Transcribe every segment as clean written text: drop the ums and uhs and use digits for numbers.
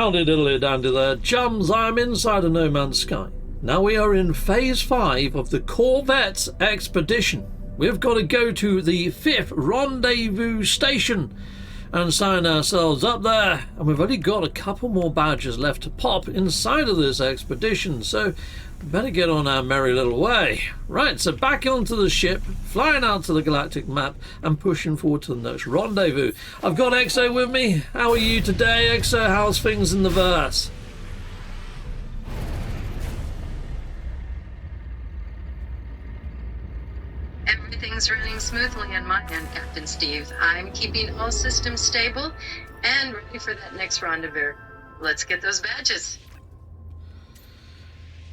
Howdy diddly dandy there, chums. I'm inside of No Man's Sky. Now we are in Phase 5 of the Corvettes expedition. We've got to go to the 5th rendezvous station and sign ourselves up there. And we've only got a couple more badges left to pop inside of this expedition, so we better get on our merry little way. Right, so back onto the ship, flying out to the galactic map and pushing forward to the next rendezvous. I've got Exo with me. How are you today, Exo? How's things in the verse? Everything's running smoothly on my end, Captain Steve. I'm keeping all systems stable and ready for that next rendezvous. Let's get those badges.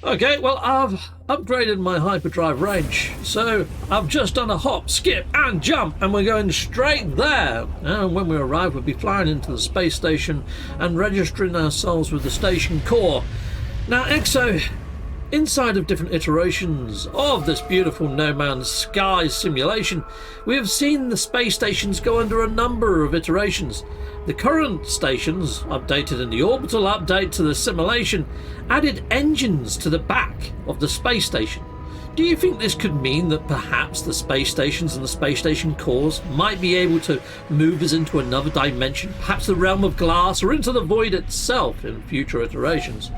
Okay, well, I've upgraded my hyperdrive range, so I've just done a hop, skip, and jump, and we're going straight there. And when we arrive, we'll be flying into the space station and registering ourselves with the station core. Now, Exo, inside of different iterations of this beautiful No Man's Sky simulation, we have seen the space stations go under a number of iterations. The current stations, updated in the orbital update to the simulation, added engines to the back of the space station. Do you think this could mean that perhaps the space stations and the space station cores might be able to move us into another dimension, perhaps the realm of glass, or into the void itself in future iterations?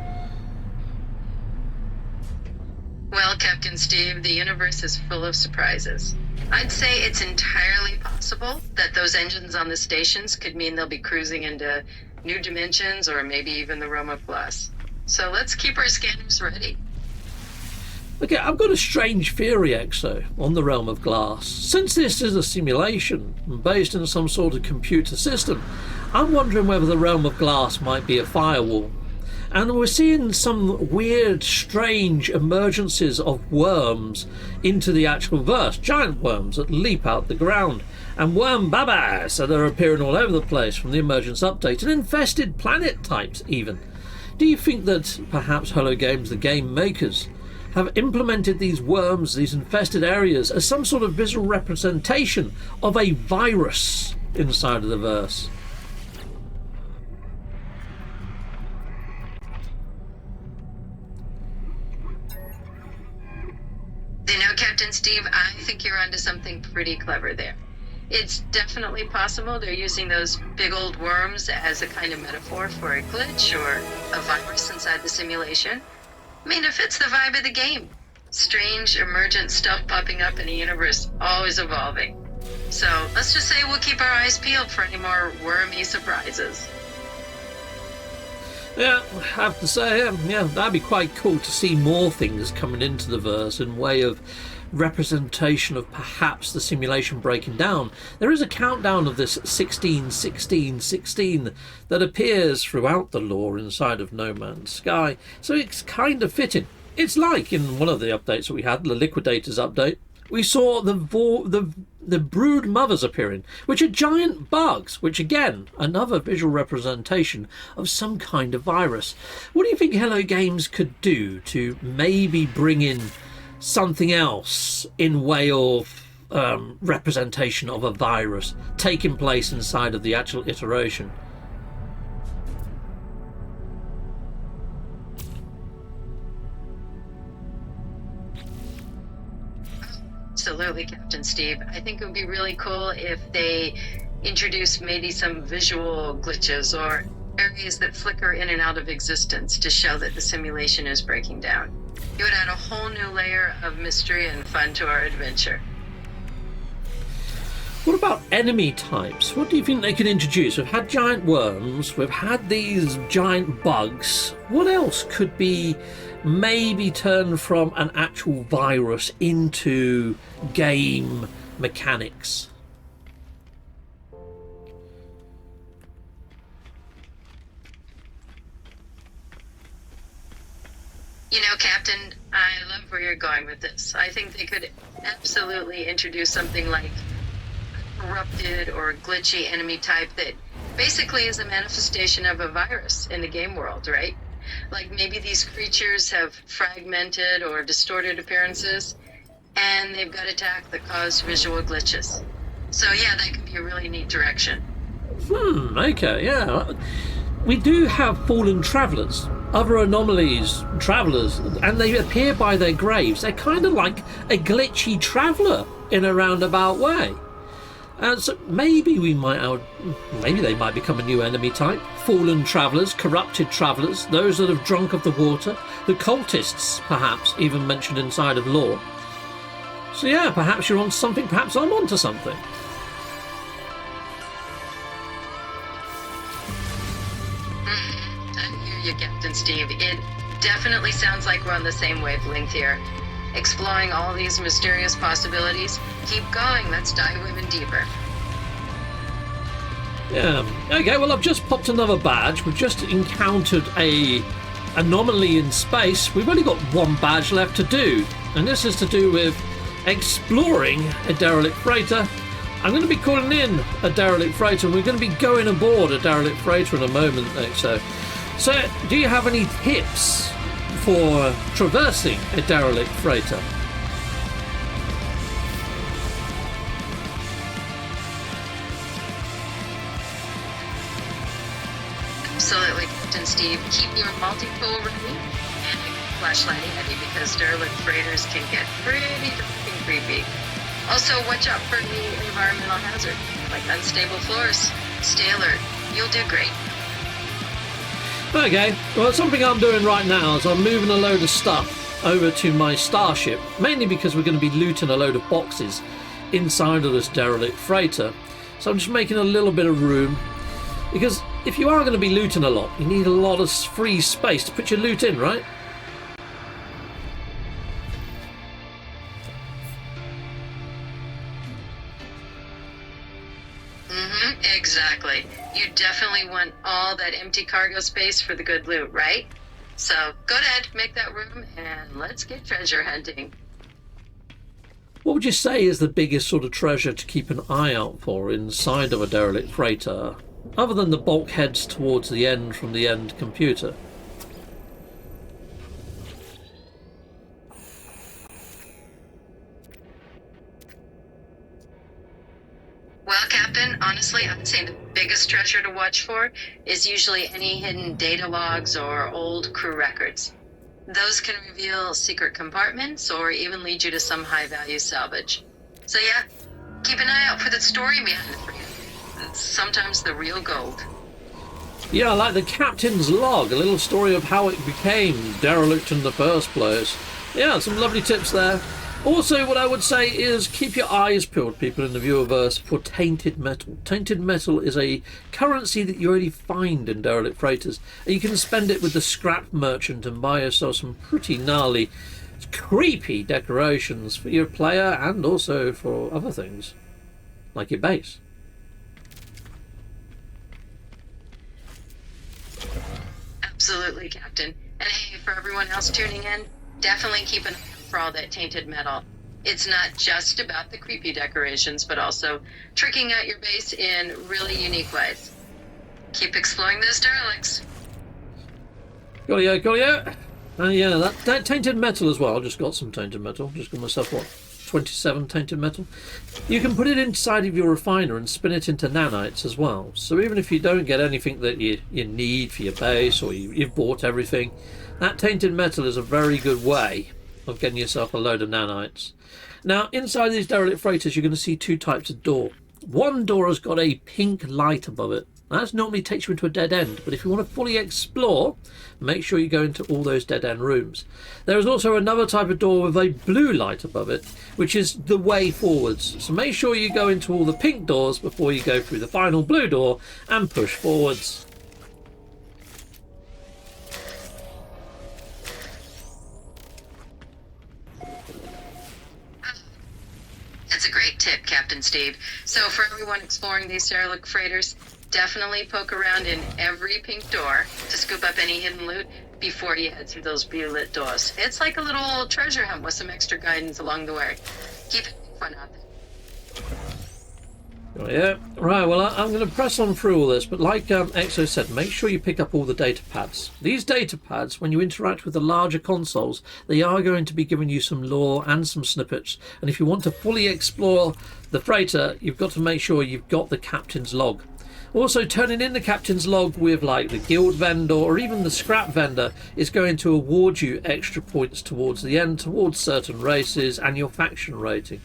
Well, Captain Steve, the universe is full of surprises. I'd say it's entirely possible that those engines on the stations could mean they'll be cruising into new dimensions or maybe even the realm of glass. So let's keep our scanners ready. Okay, I've got a strange theory, Exo, on the realm of glass. Since this is a simulation based in some sort of computer system, I'm wondering whether the realm of glass might be a firewall. And we're seeing some weird, strange emergences of worms into the actual verse. Giant worms that leap out the ground. And worm babas, so they're appearing all over the place from the emergence update. And infested planet types, even. Do you think that perhaps Hello Games, the game makers, have implemented these worms, these infested areas, as some sort of visual representation of a virus inside of the verse? You know, Captain Steve, I think you're onto something pretty clever there. It's definitely possible they're using those big old worms as a kind of metaphor for a glitch or a virus inside the simulation. I mean, it fits the vibe of the game. Strange, emergent stuff popping up in the universe, always evolving. So let's just say we'll keep our eyes peeled for any more wormy surprises. Yeah, I have to say, yeah, that'd be quite cool to see more things coming into the verse in way of representation of perhaps the simulation breaking down. There is a countdown of this 16, 16, 16 that appears throughout the lore inside of No Man's Sky, so it's kind of fitting. It's like in one of the updates that we had, the Liquidators update, we saw the brood mothers appearing, which are giant bugs, which again, another visual representation of some kind of virus. What do you think Hello Games could do to maybe bring in something else in way of representation of a virus taking place inside of the actual iteration? Absolutely, Captain Steve. I think it would be really cool if they introduced maybe some visual glitches or areas that flicker in and out of existence to show that the simulation is breaking down. It would add a whole new layer of mystery and fun to our adventure. What about enemy types? What do you think they could introduce? We've had giant worms, we've had these giant bugs. What else could be maybe turned from an actual virus into game mechanics? You know, Captain, I love where you're going with this. I think they could absolutely introduce something like corrupted or glitchy enemy type that basically is a manifestation of a virus in the game world, right? Like maybe these creatures have fragmented or distorted appearances and they've got attack that cause visual glitches. So yeah, that could be a really neat direction. Okay, yeah. we do have fallen travellers, other anomalies, travellers, and they appear by their graves. They're kind of like a glitchy traveller in a roundabout way. And so maybe maybe they might become a new enemy type. Fallen travellers, corrupted travellers, those that have drunk of the water, the cultists, perhaps, even mentioned inside of lore. So yeah, perhaps you're onto something, perhaps I'm onto something. I hear you, Captain Steve. It definitely sounds like we're on the same wavelength here. Exploring all these mysterious possibilities. Keep going, let's dive even deeper. Yeah, okay, well I've just popped another badge. We've just encountered a anomaly in space. We've only got one badge left to do, and this is to do with exploring a derelict freighter. I'm going to be calling in a derelict freighter, and we're going to be going aboard a derelict freighter in a moment. So do you have any tips for traversing a derelict freighter? Absolutely, Captain Steve. Keep your multi-tool ready and a flashlight handy because derelict freighters can get pretty dark and creepy. Also, watch out for the environmental hazard, like unstable floors. Stay alert. You'll do great. Okay, well something I'm doing right now is I'm moving a load of stuff over to my starship, mainly because we're going to be looting a load of boxes inside of this derelict freighter. So I'm just making a little bit of room, because if you are going to be looting a lot, you need a lot of free space to put your loot in, right? Exactly. You definitely want all that empty cargo space for the good loot, right? So go ahead, make that room, and let's get treasure hunting. What would you say is the biggest sort of treasure to keep an eye out for inside of a derelict freighter, other than the bulkheads towards the end from the end computer? Well, Captain, honestly, I'd say the biggest treasure to watch for is usually any hidden data logs or old crew records. Those can reveal secret compartments or even lead you to some high-value salvage. So yeah, keep an eye out for the story behind the frigate. It's sometimes the real gold. Yeah, like the captain's log, a little story of how it became derelict in the first place. Yeah, some lovely tips there. Also, what I would say is keep your eyes peeled, people in the viewerverse, for tainted metal. Tainted metal is a currency that you only find in derelict freighters, and you can spend it with the scrap merchant and buy yourself some pretty gnarly, creepy decorations for your player and also for other things, like your base. Absolutely, Captain. And hey, for everyone else tuning in, definitely keep an eye out for all that tainted metal. It's not just about the creepy decorations, but also tricking out your base in really unique ways. Keep exploring those derelicts. Got you. Yeah, that tainted metal as well. I just got some tainted metal. Just got myself, 27 tainted metal. You can put it inside of your refiner and spin it into nanites as well. So even if you don't get anything that you need for your base, or you've bought everything, that tainted metal is a very good way of getting yourself a load of nanites. Now, inside these derelict freighters, you're going to see two types of door. One door has got a pink light above it. That normally takes you into a dead end, but if you want to fully explore, make sure you go into all those dead end rooms. There is also another type of door with a blue light above it, which is the way forwards. So make sure you go into all the pink doors before you go through the final blue door and push forwards. That's a great tip, Captain Steve. So for everyone exploring these derelict freighters, definitely poke around in every pink door to scoop up any hidden loot before you head through those blue-lit doors. It's like a little treasure hunt with some extra guidance along the way. Keep it fun out there. Oh, yeah, right, well I'm going to press on through all this, but like Exo said, make sure you pick up all the data pads. These data pads, when you interact with the larger consoles, they are going to be giving you some lore and some snippets, and if you want to fully explore the freighter, you've got to make sure you've got the captain's log. Also, turning in the captain's log with like the guild vendor or even the scrap vendor is going to award you extra points towards the end, towards certain races and your faction rating.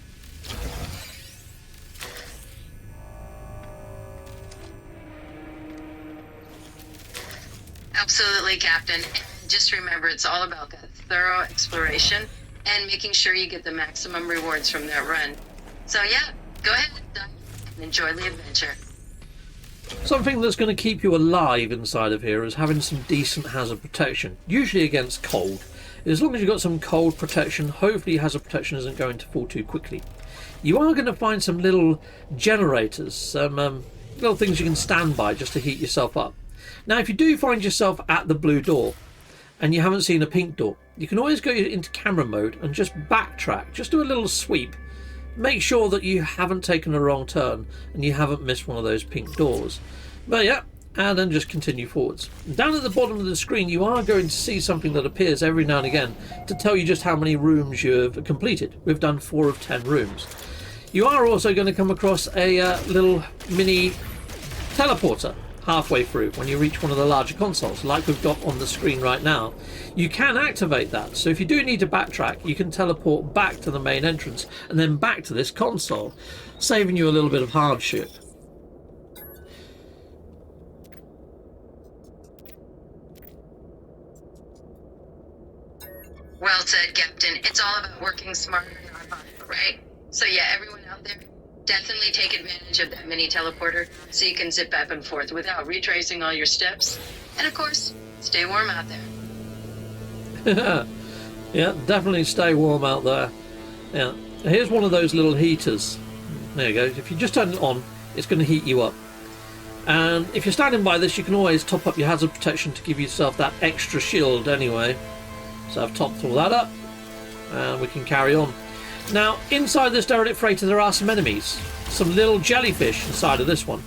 Absolutely, Captain. Just remember, it's all about that thorough exploration and making sure you get the maximum rewards from that run. So yeah, go ahead, dive and enjoy the adventure. Something that's going to keep you alive inside of here is having some decent hazard protection, usually against cold. As long as you've got some cold protection, hopefully your hazard protection isn't going to fall too quickly. You are going to find some little generators, some little things you can stand by just to heat yourself up. Now, if you do find yourself at the blue door and you haven't seen a pink door, you can always go into camera mode and just backtrack, just do a little sweep. Make sure that you haven't taken a wrong turn and you haven't missed one of those pink doors. But yeah, and then just continue forwards. Down at the bottom of the screen, you are going to see something that appears every now and again to tell you just how many rooms you've completed. We've done 4 of 10 rooms. You are also going to come across a little mini teleporter halfway through when you reach one of the larger consoles, like we've got on the screen right now. You can activate that, so if you do need to backtrack, you can teleport back to the main entrance and then back to this console, saving you a little bit of hardship. Well said, Captain. It's all about working smarter and not harder, right? So yeah, everyone out there, definitely take advantage of that mini teleporter so you can zip back and forth without retracing all your steps. And of course, stay warm out there. Yeah, definitely stay warm out there. Yeah, here's one of those little heaters. There you go. If you just turn it on, it's going to heat you up. And if you're standing by this, you can always top up your hazard protection to give yourself that extra shield anyway. So I've topped all that up and we can carry on. Now, inside this derelict freighter there are some enemies, some little jellyfish inside of this one.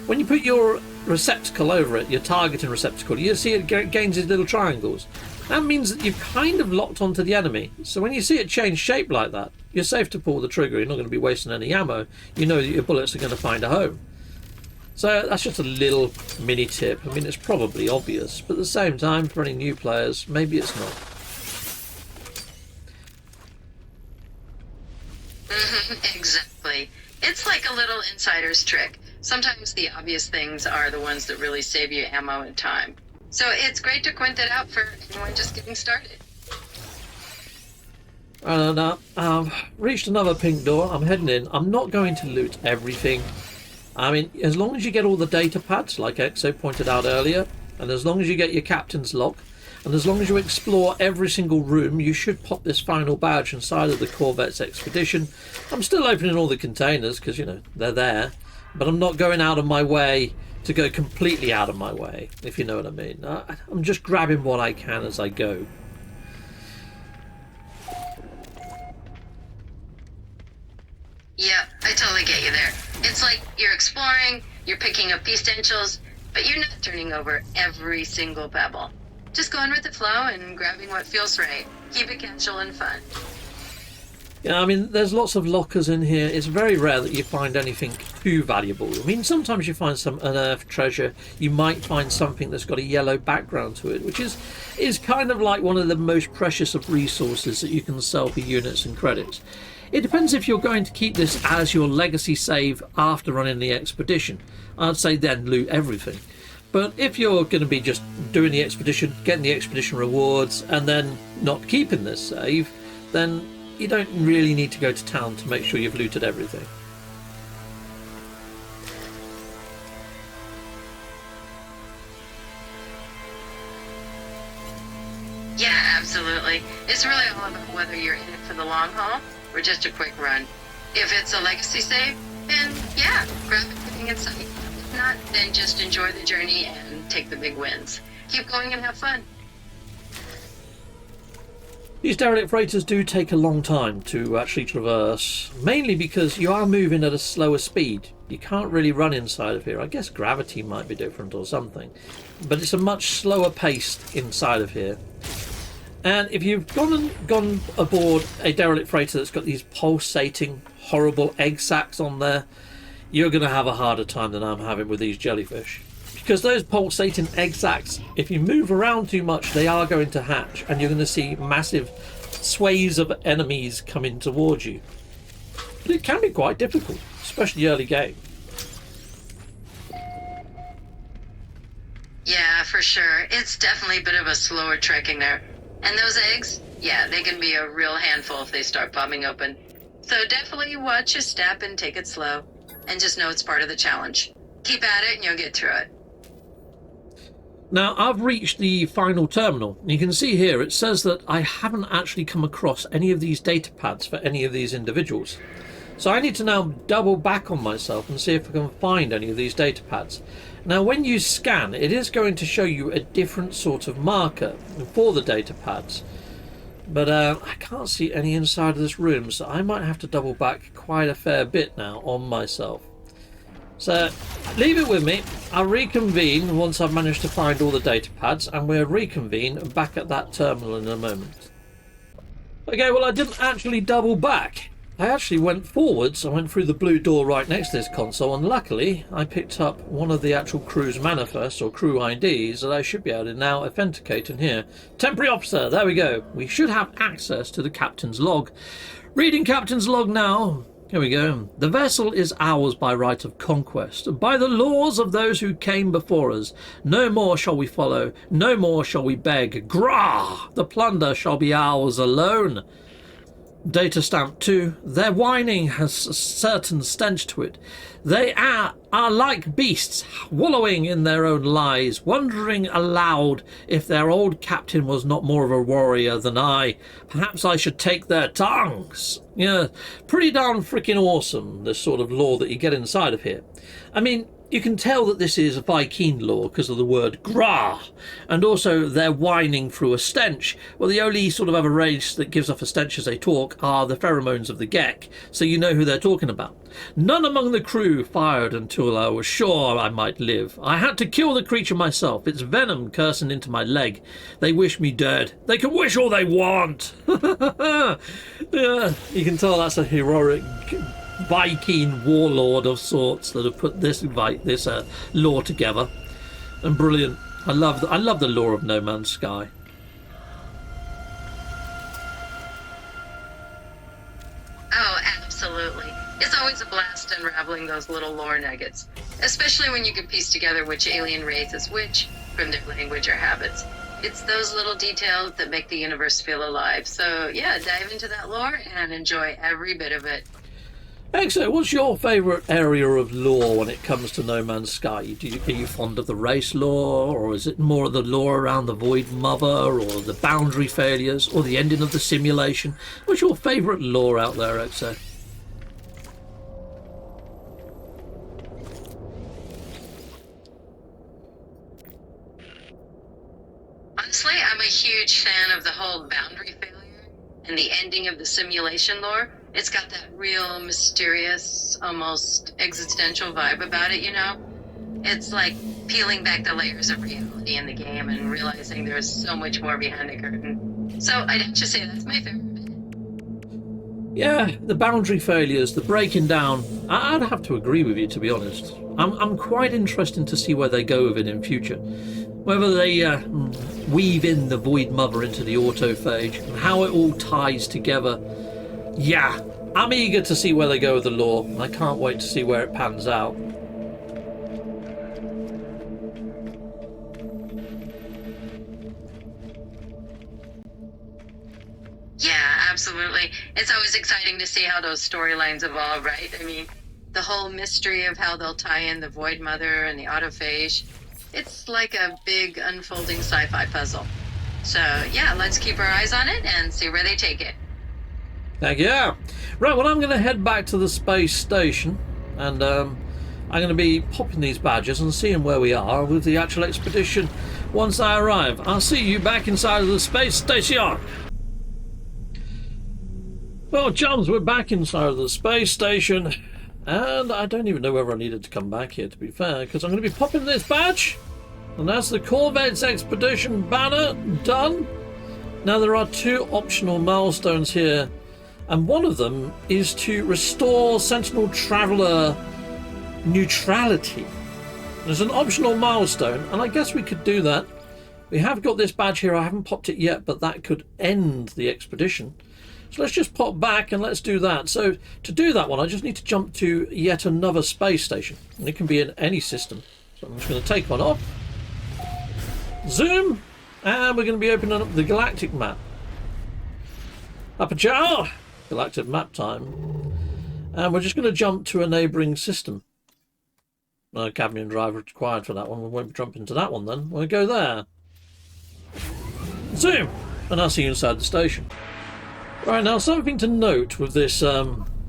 When you put your receptacle over it, your targeting receptacle, you see it gains these little triangles. That means that you've kind of locked onto the enemy. So when you see it change shape like that, you're safe to pull the trigger. You're not going to be wasting any ammo. You know that your bullets are going to find a home. So that's just a little mini tip. I mean, it's probably obvious, but at the same time, for any new players, maybe it's not. Exactly. It's like a little insider's trick. Sometimes the obvious things are the ones that really save you ammo and time. So it's great to point that out for anyone just getting started. And I've reached another pink door. I'm heading in. I'm not going to loot everything. I mean, as long as you get all the data pads, like Exo pointed out earlier, and as long as you get your captain's log, and as long as you explore every single room, you should pop this final badge inside of the Corvette's expedition. I'm still opening all the containers because, you know, they're there. But I'm not going out of my way to go completely out of my way, if you know what I mean. I'm just grabbing what I can as I go. Yeah, I totally get you there. It's like you're exploring, you're picking up essentials, but you're not turning over every single pebble. Just going with the flow and grabbing what feels right. Keep it casual and fun. Yeah, I mean, there's lots of lockers in here. It's very rare that you find anything too valuable. I mean, sometimes you find some unearthed treasure. You might find something that's got a yellow background to it, which is kind of like one of the most precious of resources that you can sell for units and credits. It depends if you're going to keep this as your legacy save after running the expedition. I'd say then loot everything. But if you're going to be just doing the expedition, getting the expedition rewards, and then not keeping this save, then you don't really need to go to town to make sure you've looted everything. Yeah, absolutely. It's really all about whether you're in it for the long haul or just a quick run. If it's a legacy save, then yeah, grab everything in sight. If not, then just enjoy the journey and take the big wins. Keep going and have fun. These derelict freighters do take a long time to actually traverse, mainly because you are moving at a slower speed. You can't really run inside of here. I guess gravity might be different or something, but it's a much slower pace inside of here. And if you've gone aboard a derelict freighter that's got these pulsating, horrible egg sacs on there, you're going to have a harder time than I'm having with these jellyfish. Because those pulsating egg sacs, if you move around too much, they are going to hatch, and you're going to see massive sways of enemies coming towards you. But it can be quite difficult, especially early game. Yeah, for sure. It's definitely a bit of a slower trekking there. And those eggs, yeah, they can be a real handful if they start popping open. So definitely watch your step and take it slow. And just know it's part of the challenge. Keep at it and you'll get through it. Now, I've reached the final terminal. You can see here it says that I haven't actually come across any of these data pads for any of these individuals. So I need to now double back on myself and see if I can find any of these data pads. Now, when you scan, it is going to show you a different sort of marker for the data pads. But I can't see any inside of this room, so I might have to double back quite a fair bit now on myself. So leave it with me. I'll reconvene once I've managed to find all the data pads, and we'll reconvene back at that terminal in a moment. Okay, well, I didn't actually double back. I actually went forwards. I went through the blue door right next to this console, and luckily I picked up one of the actual crew's manifests or crew IDs that I should be able to now authenticate in here. Temporary officer, there we go. We should have access to the captain's log. Reading captain's log now. Here we go. The vessel is ours by right of conquest, by the laws of those who came before us. No more shall we follow, no more shall we beg. Grah! The plunder shall be ours alone. Data stamp 2. Their whining has a certain stench to it. They are like beasts, wallowing in their own lies, wondering aloud if their old captain was not more of a warrior than I. Perhaps I should take their tongues. Yeah, pretty darn freaking awesome, this sort of lore that you get inside of here. I mean, you can tell that this is Viking lore because of the word grah, and also they're whining through a stench. Well, the only sort of other race that gives off a stench as they talk are the pheromones of the Gek, so you know who they're talking about. None among the crew fired until I was sure I might live. I had to kill the creature myself, its venom coursing into my leg. They wish me dead. They can wish all they want. Yeah, you can tell that's a heroic Viking warlord of sorts that have put this lore together, and brilliant. I love the lore of No Man's Sky. Oh, absolutely. It's always a blast unraveling those little lore nuggets, especially when you can piece together which alien race is which from their language or habits. It's those little details that make the universe feel alive. So yeah, dive into that lore and enjoy every bit of it. Excellent. What's your favourite area of lore when it comes to No Man's Sky? Are you fond of the race lore, or is it more of the lore around the Void Mother, or the boundary failures, or the ending of the simulation? What's your favourite lore out there, Exo? Honestly, I'm a huge fan of the whole boundary failure and the ending of the simulation lore. It's got that real mysterious, almost existential vibe about it, you know? It's like peeling back the layers of reality in the game and realizing there's so much more behind the curtain. So I'd have to say that's my favorite bit. Yeah, the boundary failures, the breaking down. I'd have to agree with you, to be honest. I'm quite interested to see where they go with it in future. Whether they weave in the Void Mother into the autophage, and how it all ties together. Yeah, I'm eager to see where they go with the lore. I can't wait to see where it pans out. Yeah, absolutely. It's always exciting to see how those storylines evolve, right? I mean, the whole mystery of how they'll tie in the Void Mother and the autophage. It's like a big unfolding sci-fi puzzle. So yeah, let's keep our eyes on it and see where they take it. Thank you. Right, well, I'm going to head back to the space station, and I'm going to be popping these badges and seeing where we are with the actual expedition once I arrive. I'll see you back inside of the space station. Well, chums, we're back inside of the space station, and I don't even know whether I needed to come back here, to be fair, because I'm going to be popping this badge, and that's the Corvettes expedition banner done. Now, there are 2 optional milestones here, and one of them is to restore Sentinel Traveler neutrality. There's an optional milestone, and I guess we could do that. We have got this badge here. I haven't popped it yet, but that could end the expedition. So let's just pop back and let's do that. So to do that one, I just need to jump to yet another space station. And it can be in any system. So I'm just going to take one off. Zoom. And we're going to be opening up the galactic map. Aperture. Galactic map time. And we're just going to jump to a neighbouring system. No cabin driver required for that one. We won't jump into that one then. We'll go there. Zoom. And I'll see you inside the station. Right, now something to note with this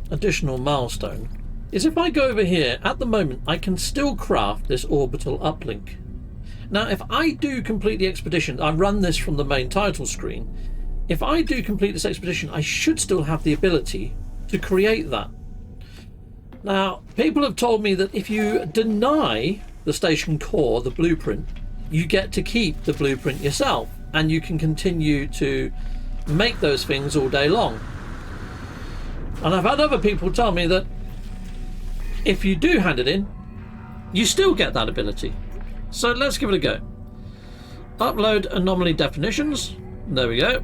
additional milestone is if I go over here, at the moment I can still craft this orbital uplink. Now if I do complete the expedition, I run this from the main title screen, if I do complete this expedition I should still have the ability to create that. Now people have told me that if you deny the station core the blueprint, you get to keep the blueprint yourself and you can continue to make those things all day long. And I've had other people tell me that if you do hand it in, you still get that ability. So let's give it a go. Upload anomaly definitions. There we go.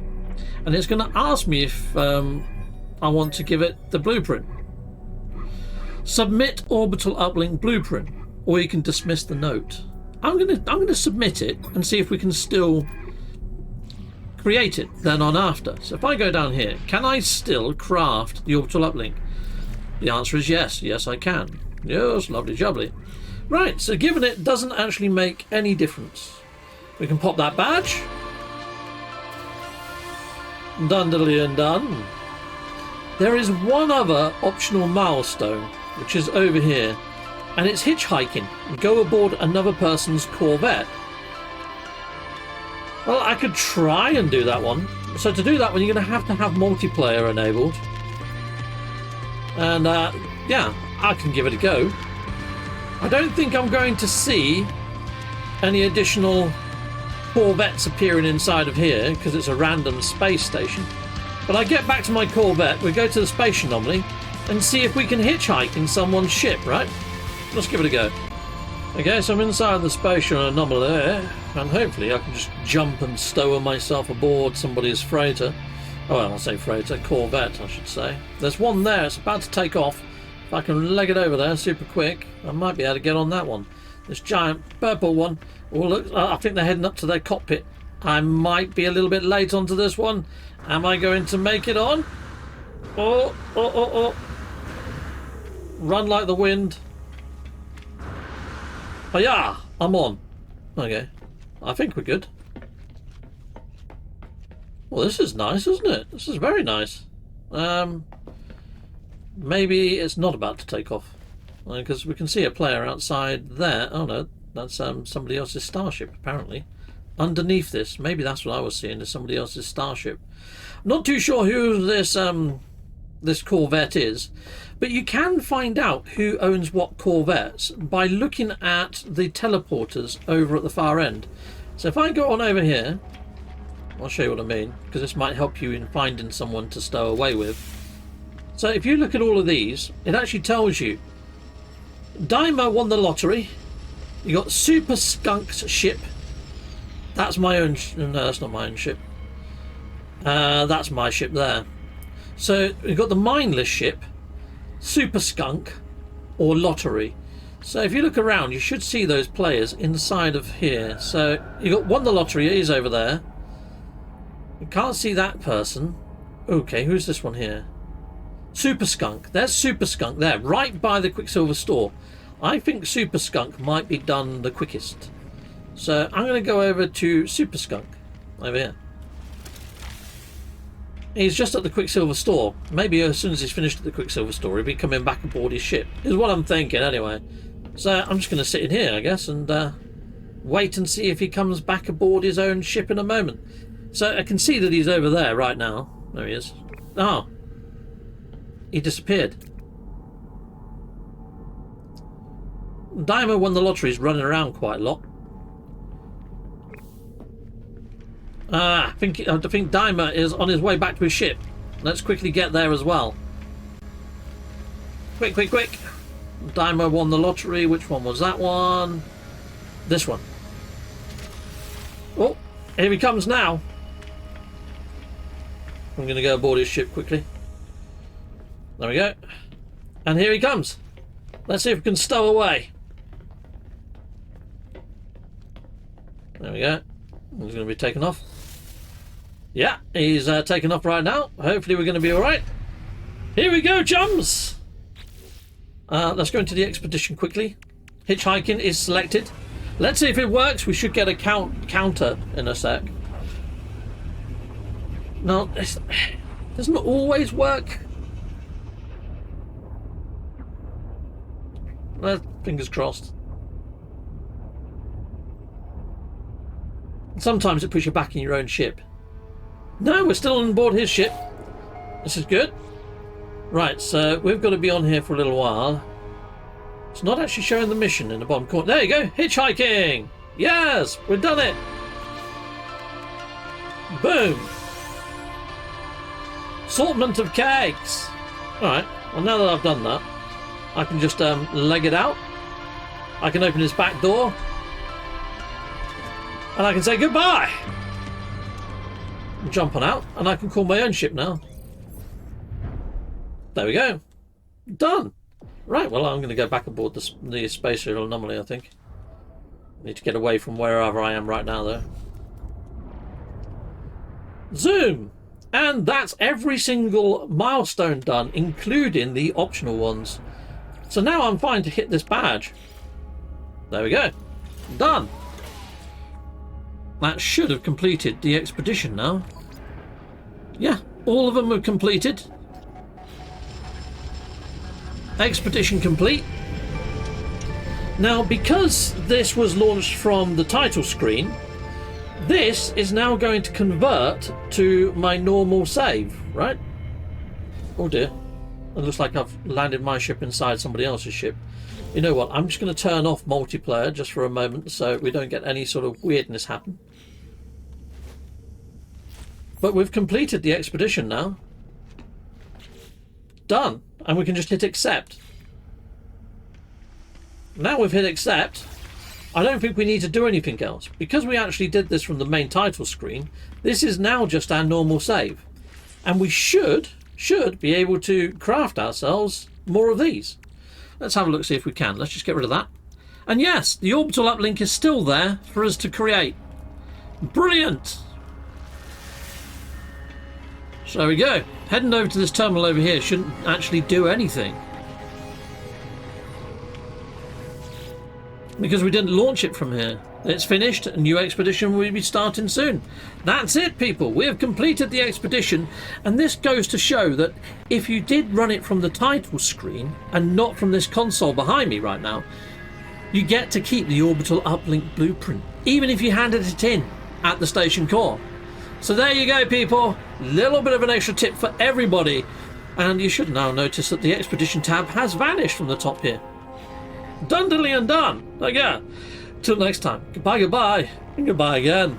And it's going to ask me if I want to give it the blueprint. Submit orbital uplink blueprint, or you can dismiss the note. I'm going to submit it and see if we can still create it then on after. So if I go down here, can I still craft the orbital uplink? The answer is yes. Yes, I can. Yes, lovely jubbly. Right, so given it doesn't actually make any difference. We can pop that badge. Done diddly and done. There is one other optional milestone, which is over here, and it's hitchhiking. Go aboard another person's Corvette. Well, I could try and do that one. So to do that one, you're going to have multiplayer enabled. And yeah, I can give it a go. I don't think I'm going to see any additional Corvettes appearing inside of here because it's a random space station. But I get back to my Corvette, we go to the space anomaly and see if we can hitchhike in someone's ship, right? Let's give it a go. Okay, so I'm inside the space anomaly there, and hopefully I can just jump and stow myself aboard somebody's freighter. Oh, well, I'll say freighter, Corvette, I should say. There's one there, it's about to take off. If I can leg it over there super quick, I might be able to get on that one. This giant purple one. Oh, look, I think they're heading up to their cockpit. I might be a little bit late onto this one. Am I going to make it on? Oh, oh, oh, oh. Run like the wind. Oh yeah, I'm on. Okay, I think we're good. Well, this is nice, isn't it? This is very nice. Maybe it's not about to take off because we can see a player outside there. Oh no, that's somebody else's starship apparently. Underneath this, maybe that's what I was seeing, is somebody else's starship. Not too sure who this Corvette is, but you can find out who owns what Corvettes by looking at the teleporters over at the far end. So if I go on over here, I'll show you what I mean, because this might help you in finding someone to stow away with. So if you look at all of these, it actually tells you Daima won the lottery. You got Super Skunk's ship. That's my own. No, that's not my own ship. That's my ship there. So you've got the mindless ship, Super Skunk, or lottery. So if you look around, you should see those players inside of here. So you got won the lottery. He's over there. You can't see that person. Okay, who's this one here? Super Skunk. There's Super Skunk there, right by the Quicksilver store. I think Super Skunk might be done the quickest. So I'm going to go over to Super Skunk over here. He's just at the Quicksilver store. Maybe as soon as he's finished at the Quicksilver store, he'll be coming back aboard his ship. Is what I'm thinking anyway. So I'm just going to sit in here, I guess, and wait and see if he comes back aboard his own ship in a moment. So I can see that he's over there right now. There he is. Oh. He disappeared. Daima won the lottery. He's running around quite a lot. I think Daima is on his way back to his ship. Let's quickly get there as well. Quick, quick, quick. Dymo won the lottery. Which one was that one? This one. Oh, here he comes now. I'm going to go aboard his ship quickly. There we go. And here he comes. Let's see if we can stow away. There we go. He's going to be taken off. Yeah, he's taken off right now. Hopefully we're going to be alright. Here we go, chums! Let's go into the expedition quickly. Hitchhiking is selected. Let's see if it works. We should get a counter in a sec. No, it doesn't always work. Fingers crossed. Sometimes it puts you back in your own ship. No, we're still on board his ship. This is good. Right, so we've got to be on here for a little while. It's not actually showing the mission in the bottom corner. There you go, hitchhiking! Yes, we've done it! Boom! Assortment of kegs! Alright, well now that I've done that, I can just leg it out. I can open his back door. And I can say goodbye! Jump on out, and I can call my own ship now. There we go. Done! Right, well I'm going to go back aboard the space anomaly, I think. Need to get away from wherever I am right now, though. Zoom! And that's every single milestone done, including the optional ones. So now I'm fine to hit this badge. There we go. Done! That should have completed the expedition now. Yeah, all of them are completed. Expedition complete. Now, because this was launched from the title screen, this is now going to convert to my normal save, right? Oh dear. It looks like I've landed my ship inside somebody else's ship. You know what? I'm just going to turn off multiplayer just for a moment so we don't get any sort of weirdness happen. But we've completed the expedition now. Done. And we can just hit accept. Now we've hit accept, I don't think we need to do anything else. Because we actually did this from the main title screen, this is now just our normal save. And we should be able to craft ourselves more of these. Let's have a look, see if we can. Let's just get rid of that. And yes, the orbital uplink is still there for us to create. Brilliant! So there we go. Heading over to this terminal over here shouldn't actually do anything. Because we didn't launch it from here. It's finished. A new expedition will be starting soon. That's it, people. We have completed the expedition. And this goes to show that if you did run it from the title screen and not from this console behind me right now, you get to keep the orbital uplink blueprint, even if you handed it in at the station core. So there you go, people. Little bit of an extra tip for everybody. And you should now notice that the expedition tab has vanished from the top here. Done, diddly and done. There you go. Till next time. Goodbye, goodbye, and goodbye again.